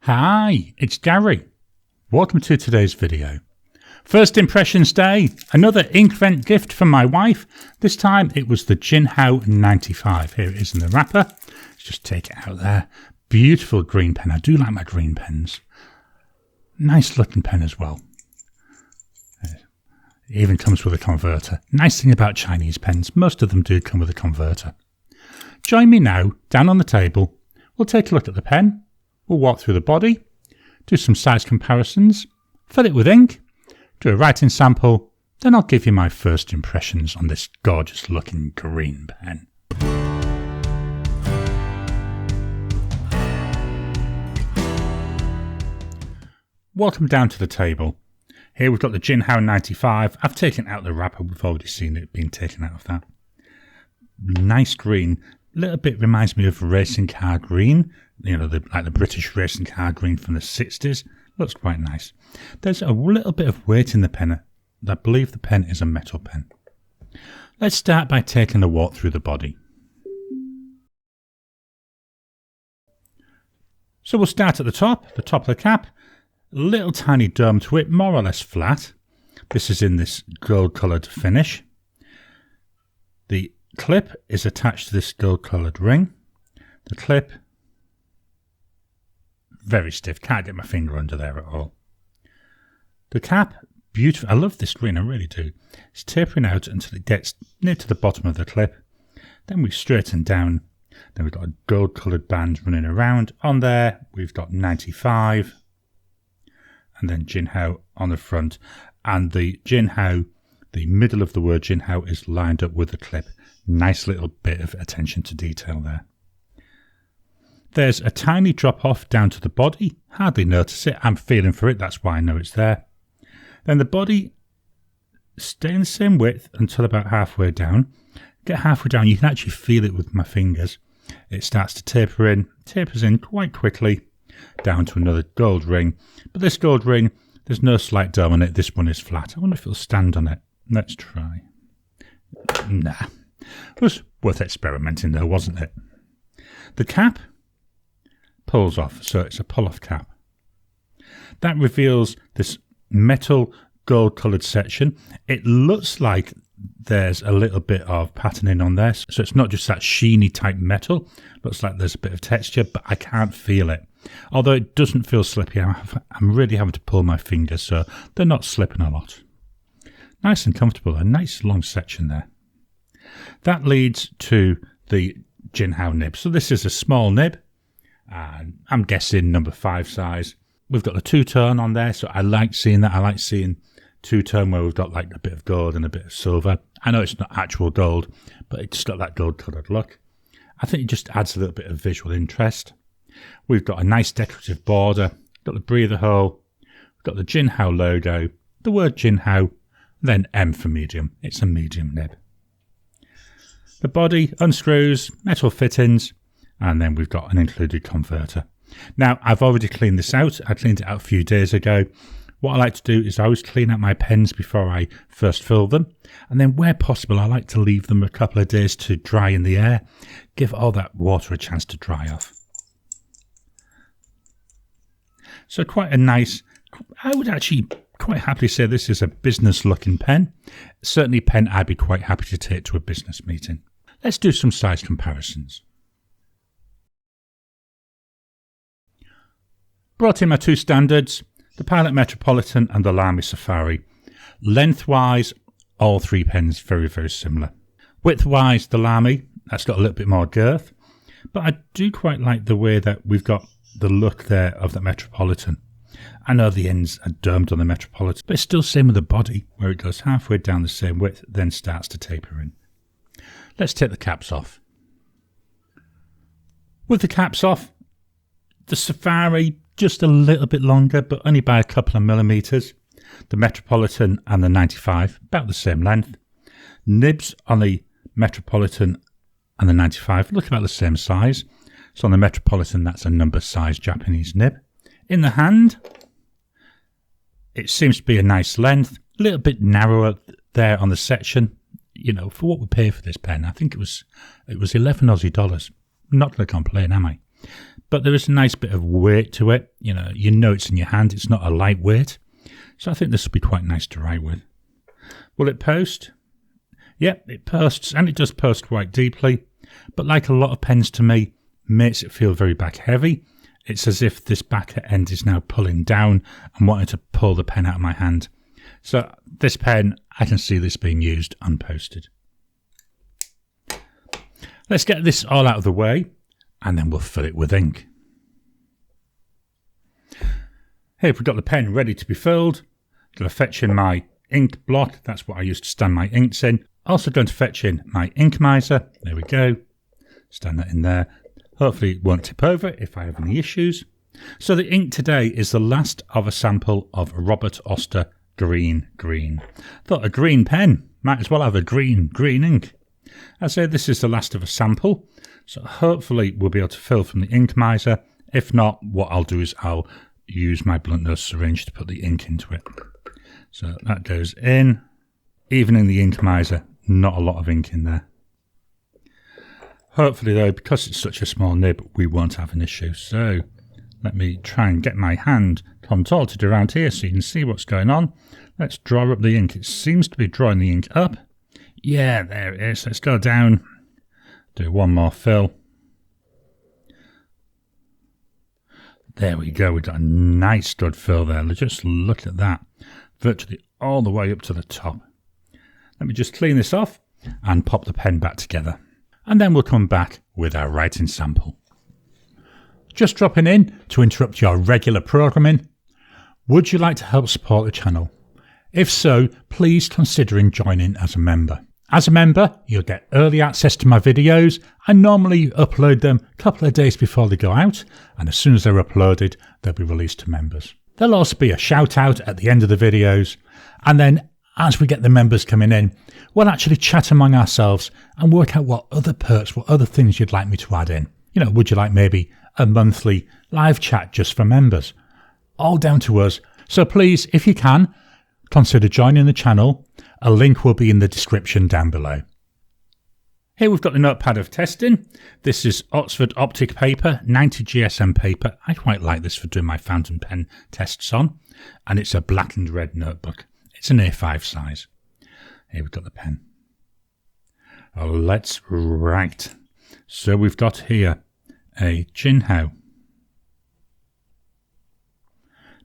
Hi, it's Gary. Welcome to today's video. First Impressions Day, another Inkvent gift from my wife. This time it was the Jinhao 95. Here it is in the wrapper. Let's just take it out there. Beautiful green pen. I do like my green pens. Nice looking pen as well. It even comes with a converter. Nice thing about Chinese pens, most of them do come with a converter. Join me now, down on the table. We'll take a look at the pen. We'll walk through the body, do some size comparisons, fill it with ink, do a writing sample, then I'll give you my first impressions on this gorgeous looking green pen. Welcome down to the table. Here we've got the Jinhao 95. I've taken out the wrapper, we've already seen it being taken out of that. Nice green. A little bit reminds me of racing car green, you know, like the British racing car green from the 60s. Looks quite nice. There's a little bit of weight in the pen. I believe the pen is a metal pen. Let's start by taking a walk through the body. So we'll start at the top of the cap. A little tiny dome to it, more or less flat. This is in this gold coloured finish. The clip is attached to this gold coloured ring. The clip, very stiff, can't get my finger under there at all. The cap, beautiful. I love this green, I really do. It's tapering out until it gets near to the bottom of the clip. Then we straighten down. Then we've got a gold coloured band running around. On there, we've got 95. And then Jinhao on the front. And the Jinhao, the middle of the word Jinhao is lined up with the clip. Nice little bit of attention to detail there. There's a tiny drop off down to the body. Hardly notice it. I'm feeling for it. That's why I know it's there. Then the body stays the same width until about halfway down. Get halfway down. You can actually feel it with my fingers. It starts to taper in. Tapers in quite quickly down to another gold ring. But this gold ring, there's no slight dome on it. This one is flat. I wonder if it'll stand on it. Let's try. Nah. It was worth experimenting though, wasn't it? The cap pulls off, so it's a pull-off cap. That reveals this metal gold-coloured section. It looks like there's a little bit of patterning on there, so it's not just that sheeny type metal. Looks like there's a bit of texture, but I can't feel it. Although it doesn't feel slippy, I'm really having to pull my fingers, so they're not slipping a lot. Nice and comfortable, a nice long section there. That leads to the Jinhao nib. So this is a small nib, and I'm guessing number 5 size. We've got the two-tone on there, so I like seeing that. I like seeing two-tone where we've got like a bit of gold and a bit of silver. I know it's not actual gold, but it's got that gold-coloured look. I think it just adds a little bit of visual interest. We've got a nice decorative border, got the breather hole, we've got the Jinhao logo, the word Jinhao, then M for medium. It's a medium nib. The body unscrews, metal fittings, and then we've got an included converter. Now, I've already cleaned this out. I cleaned it out a few days ago. What I like to do is I always clean out my pens before I first fill them. And then where possible, I like to leave them a couple of days to dry in the air. Give all that water a chance to dry off. So quite a nice, I would actually quite happily say this is a business looking pen. Certainly a pen I'd be quite happy to take to a business meeting. Let's do some size comparisons. Brought in my 2 standards, the Pilot Metropolitan and the Lamy Safari. Lengthwise, all 3 pens very, very similar. Widthwise, the Lamy, that's got a little bit more girth. But I do quite like the way that we've got the look there of the Metropolitan. I know the ends are domed on the Metropolitan, but it's still same with the body, where it goes halfway down the same width, then starts to taper in. Let's take the caps off. With the caps off, the Safari just a little bit longer, but only by a couple of millimetres. The Metropolitan and the 95, about the same length. Nibs on the Metropolitan and the 95 look about the same size. So on the Metropolitan, that's a number size Japanese nib. In the hand, it seems to be a nice length, a little bit narrower there on the section. You know, for what we pay for this pen, I think it was 11 Aussie dollars. I'm not going to complain, am I? but there is a nice bit of weight to it. You know it's in your hand. It's not a lightweight. So I think this will be quite nice to write with. Will it post? Yep, it posts, and it does post quite deeply. But like a lot of pens to me, makes it feel very back heavy. It's as if this back end is now pulling down and wanting to pull the pen out of my hand. So this pen, I can see this being used unposted. Let's get this all out of the way, and then we'll fill it with ink. Here we've got the pen ready to be filled. Going to fetch in my ink block. That's what I use to stand my inks in. Also going to fetch in my ink miser. There we go. Stand that in there. Hopefully it won't tip over if I have any issues. So the ink today is the last of a sample of Robert Oster Green Green. Thought a green pen might as well have a green ink. I say this is the last of a sample, so hopefully we'll be able to fill from the ink miser. If not, what I'll do is I'll use my blunt nose syringe to put the ink into it. So that goes in. Even in the ink miser, not a lot of ink in there. Hopefully though, because it's such a small nib, we won't have an issue. So let me try and get my hand contorted around here so you can see what's going on. Let's draw up the ink. It seems to be drawing the ink up. Yeah, there it is. Let's go down. Do one more fill. There we go. We've got a nice good fill there. Just look at that. Virtually all the way up to the top. Let me just clean this off and pop the pen back together. And then we'll come back with our writing sample. Just dropping in to interrupt your regular programming. Would you like to help support the channel? If so, please consider joining as a member. As a member, you'll get early access to my videos. I normally upload them a couple of days before they go out, and as soon as they're uploaded, they'll be released to members. There'll also be a shout out at the end of the videos, and then as we get the members coming in, we'll actually chat among ourselves and work out what other perks, what other things you'd like me to add in. You know, would you like maybe a monthly live chat just for members? All down to us. So please, if you can, consider joining the channel. A link will be in the description down below. Here we've got the notepad of testing. This is Oxford Optic paper, 90 GSM paper. I quite like this for doing my fountain pen tests on. And it's a black and red notebook. It's an A5 size. Here we've got the pen. Oh, let's write. So we've got here a Jinhao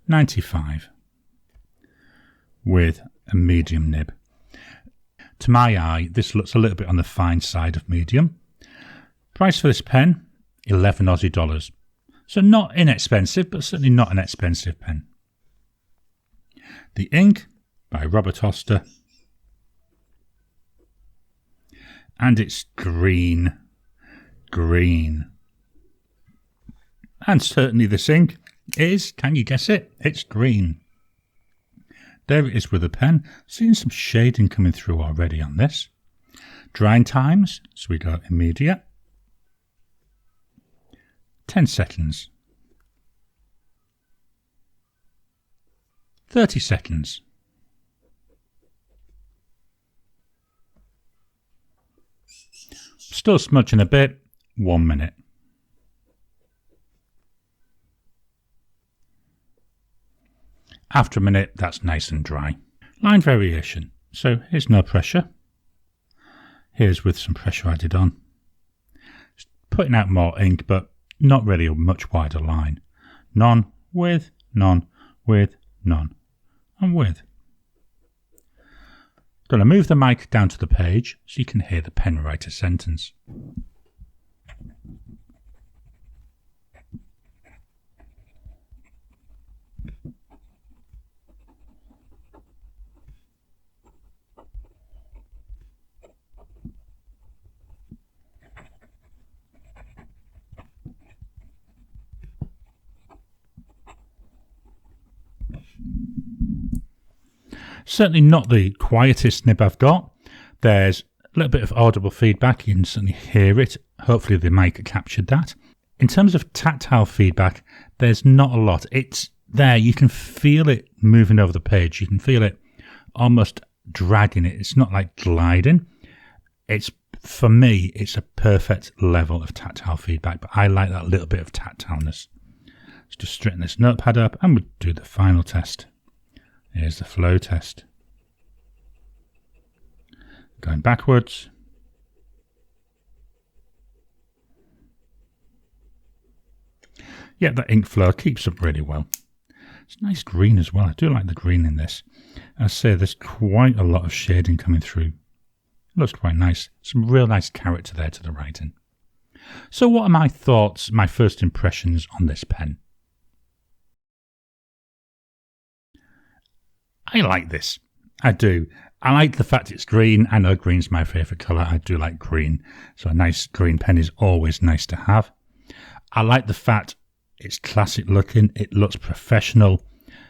95 with a medium nib. To my eye, this looks a little bit on the fine side of medium. Price for this pen, 11 Aussie dollars. So not inexpensive, but certainly not an expensive pen. The ink by Robert Oster. And it's green. And certainly this ink is, can you guess it? It's green. There it is with the pen. Seeing some shading coming through already on this. Drying times, so we go immediate. 10 seconds. 30 seconds. Still smudging a bit. 1 minute. After a minute, that's nice and dry. Line variation. So here's no pressure. Here's with some pressure added on. Just putting out more ink, but not really a much wider line. None, with, none, with, none, and with. Going to move the mic down to the page so you can hear the pen write a sentence. Certainly not the quietest nib I've got. There's a little bit of audible feedback. You can certainly hear it. Hopefully the mic captured that. In terms of tactile feedback, there's not a lot. It's there. You can feel it moving over the page. You can feel it almost dragging it. It's not like gliding. It's For me, it's a perfect level of tactile feedback, but I like that little bit of tactileness. Let's just straighten this notepad up and we'll do the final test. Here's the flow test. Going backwards. Yeah, the ink flow keeps up really well. It's nice green as well. I do like the green in this. I say there's quite a lot of shading coming through. It looks quite nice. Some real nice character there to the writing. So what are my thoughts, my first impressions on this pen? I like this. I do. I like the fact it's green. I know green's my favourite colour. I do like green. So a nice green pen is always nice to have. I like the fact it's classic looking. It looks professional.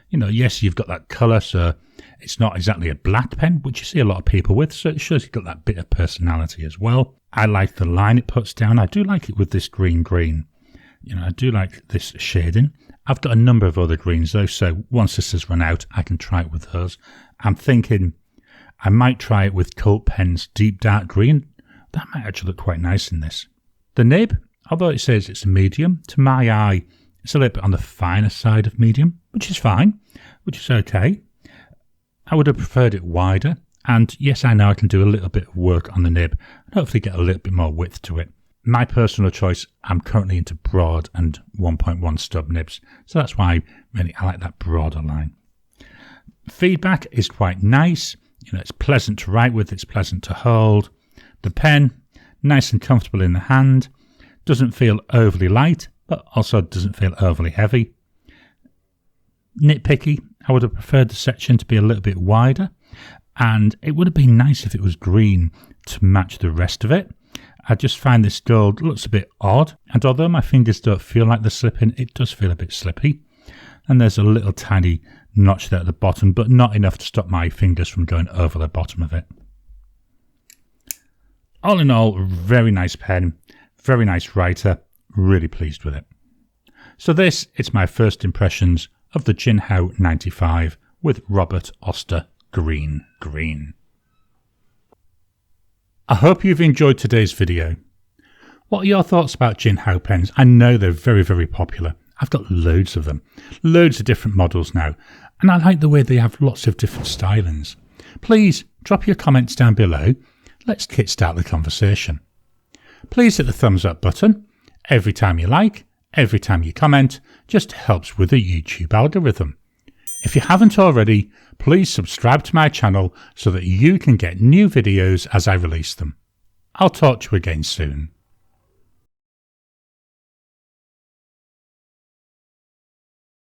You know, yes, you've got that colour, so it's not exactly a black pen, which you see a lot of people with, so it shows you've got that bit of personality as well. I like the line it puts down. I do like it with this green. You know, I do like this shading. I've got a number of other greens though, so once this has run out, I can try it with those. I'm thinking I might try it with Cult Pen's deep dark green. That might actually look quite nice in this. The nib, although it says it's a medium, to my eye, it's a little bit on the finer side of medium, which is fine, which is okay. I would have preferred it wider, and yes, I know I can do a little bit of work on the nib and hopefully get a little bit more width to it. My personal choice, I'm currently into broad and 1.1 stub nibs, so that's why really I like that broader line. Feedback is quite nice. You know, it's pleasant to write with, it's pleasant to hold. The pen, nice and comfortable in the hand, doesn't feel overly light, but also doesn't feel overly heavy. Nitpicky, I would have preferred the section to be a little bit wider, and it would have been nice if it was green to match the rest of it. I just find this gold looks a bit odd, and although my fingers don't feel like they're slipping, it does feel a bit slippy. And there's a little tiny notch there at the bottom, but not enough to stop my fingers from going over the bottom of it. All in all, very nice pen, very nice writer, really pleased with it. So this is my first impressions of the Jinhao 95 with Robert Oster Green Green. I hope you've enjoyed today's video. What are your thoughts about Jinhao pens? I know they're very, very popular. I've got loads of them, loads of different models now, and I like the way they have lots of different stylings. Please drop your comments down below. Let's kickstart the conversation. Please hit the thumbs up button. Every time you like, every time you comment, just helps with the YouTube algorithm. If you haven't already, please subscribe to my channel so that you can get new videos as I release them. I'll talk to you again soon.